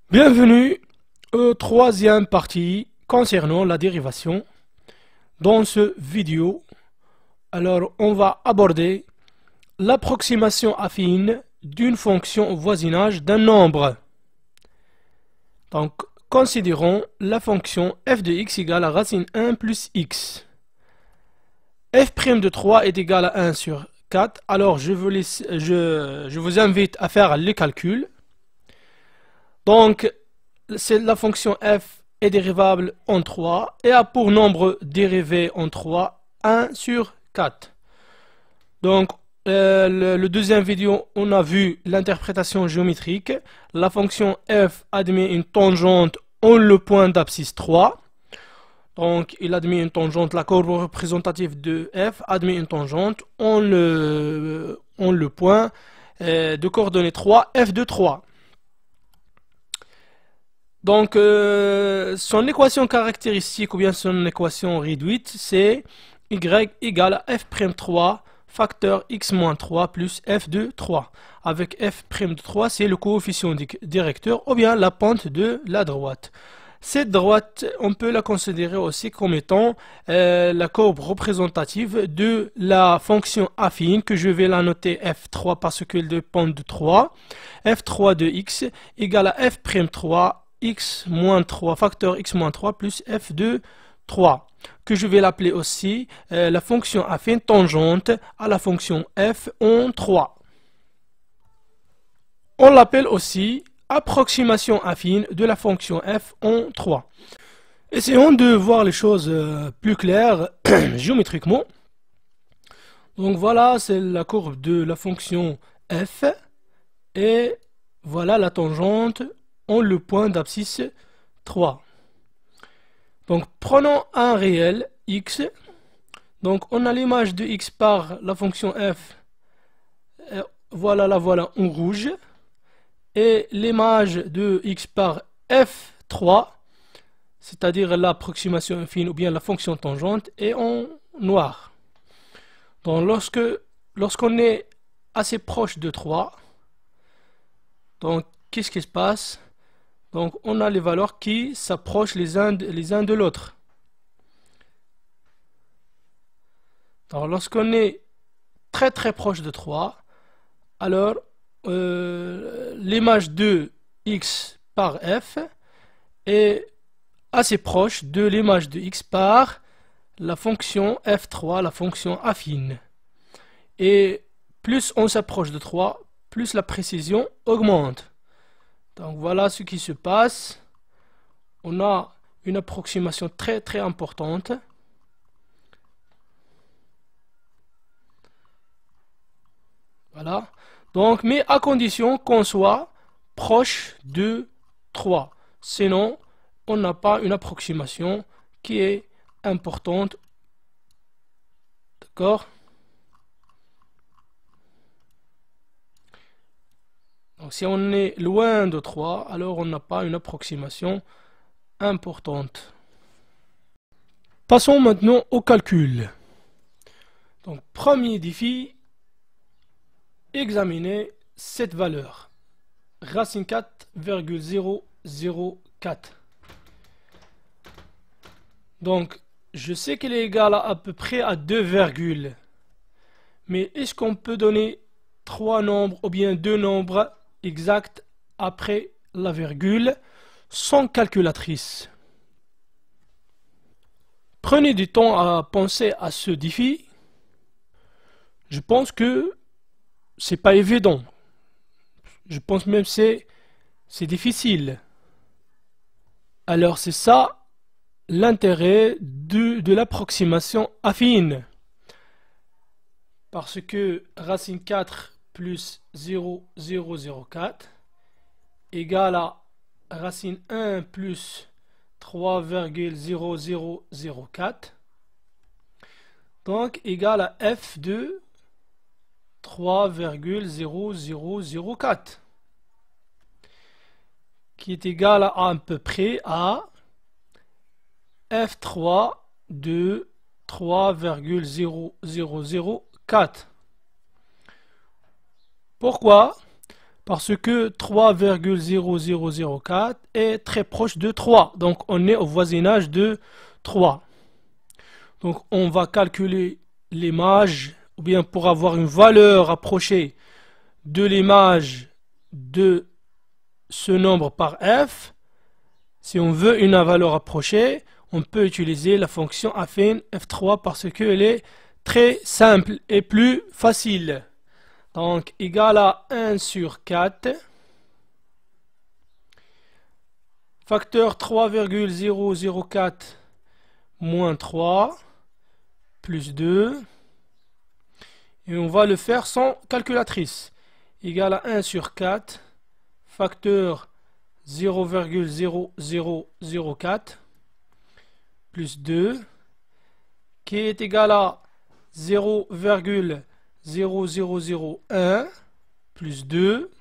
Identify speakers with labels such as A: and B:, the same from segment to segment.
A: Bienvenue au troisième partie concernant la dérivation. Dans ce vidéo, on va aborder l'approximation affine d'une fonction au voisinage d'un nombre. Donc, considérons la fonction f de x égale à racine 1 plus x. f' de 3 est égal à 1 sur 4. Alors, je vous invite à faire le calcul. Donc, la fonction f est dérivable en 3 et a pour nombre dérivé en 3 1 sur 4. Donc, le deuxième vidéo, on a vu l'interprétation géométrique. La fonction f admet une tangente en le point d'abscisse 3. Donc, il admet une tangente, la courbe représentative de f admet une tangente en le point de coordonnées 3, f de 3. Donc, son équation caractéristique ou bien son équation réduite, c'est y égale à f'3 facteur x-3 plus f de 3. Avec f' de 3, c'est le coefficient directeur ou bien la pente de la droite. Cette droite, on peut la considérer aussi comme étant la courbe représentative de la fonction affine, que je vais la noter f3 parce qu'elle dépend de 3. f3 de x égale à f'3 x-3 facteur x-3 plus f de 3, que je vais l'appeler aussi la fonction affine tangente à la fonction f en 3. On l'appelle aussi approximation affine de la fonction f en 3. Essayons de voir les choses plus claires géométriquement. Donc voilà, c'est la courbe de la fonction f et voilà la tangente en le point d'abscisse 3. Donc prenons un réel x. Donc on a l'image de x par la fonction f. Voilà en rouge. Et l'image de x par f3, c'est-à-dire l'approximation affine ou bien la fonction tangente, est en noir. Donc lorsqu'on est assez proche de 3, donc qu'est-ce qui se passe? Donc on a les valeurs qui s'approchent les uns de l'autre. Alors lorsqu'on est très proche de 3, alors l'image de x par f est assez proche de l'image de x par la fonction f3, la fonction affine. Et plus on s'approche de 3, plus la précision augmente. Donc voilà ce qui se passe. On a une approximation très importante. Voilà. Donc, mais à condition qu'on soit proche de 3. Sinon, on n'a pas une approximation qui est importante. D'accord? Donc, si on est loin de 3, alors on n'a pas une approximation importante. Passons maintenant au calcul. Donc, premier défi, examiner cette valeur. Racine 4,004. Donc, je sais qu'elle est égale à peu près à 2 virgules. Mais est-ce qu'on peut donner 3 nombres ou bien 2 nombres exacts après la virgule sans calculatrice? Prenez du temps à penser à ce défi. Je pense que c'est pas évident. Je pense même que c'est difficile. Alors c'est ça l'intérêt de l'approximation affine. Parce que racine 4 plus 0,004 égale à racine 1 plus 3,0004. Donc égale à f de 3,0004 qui est égal à peu près à f3 de 3,0004. Pourquoi? parce que 3,0004 est très proche de 3. Donc on est au voisinage de 3. Donc on va calculer l'image, ou bien pour avoir une valeur approchée de l'image de ce nombre par f, si on veut une valeur approchée, on peut utiliser la fonction affine f3 parce qu'elle est très simple et plus facile. Donc égal à 1 sur 4, facteur 3,004 moins 3 plus 2, et on va le faire sans calculatrice. Égal à 1 sur 4, facteur 0,0004 plus 2, qui est égal à 0,0001 plus 2,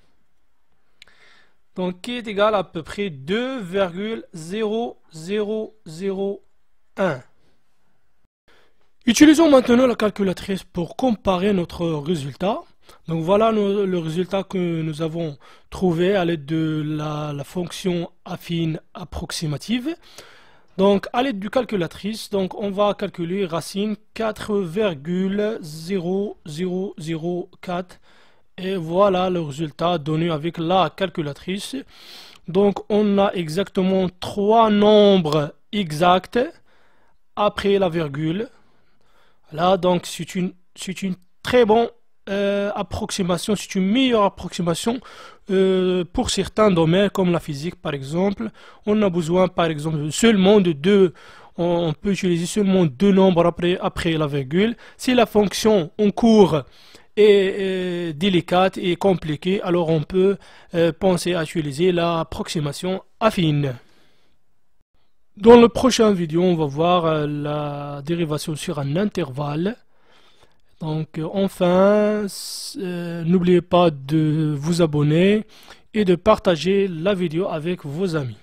A: donc qui est égal à peu près 2,0001. Utilisons maintenant la calculatrice pour comparer notre résultat. Donc voilà le résultat que nous avons trouvé à l'aide de la fonction affine approximative. Donc à l'aide du calculatrice, donc on va calculer racine 4,0004 et voilà le résultat donné avec la calculatrice. Donc on a exactement 3 nombres exacts après la virgule. Là, donc c'est une très bonne approximation, c'est une meilleure approximation pour certains domaines comme la physique par exemple. On a besoin par exemple seulement de deux, on peut utiliser seulement deux nombres après la virgule. Si la fonction en cours est délicate et compliquée, alors on peut penser à utiliser l'approximation affine. Dans la prochaine vidéo, on va voir la dérivation sur un intervalle. Donc enfin, n'oubliez pas de vous abonner et de partager la vidéo avec vos amis.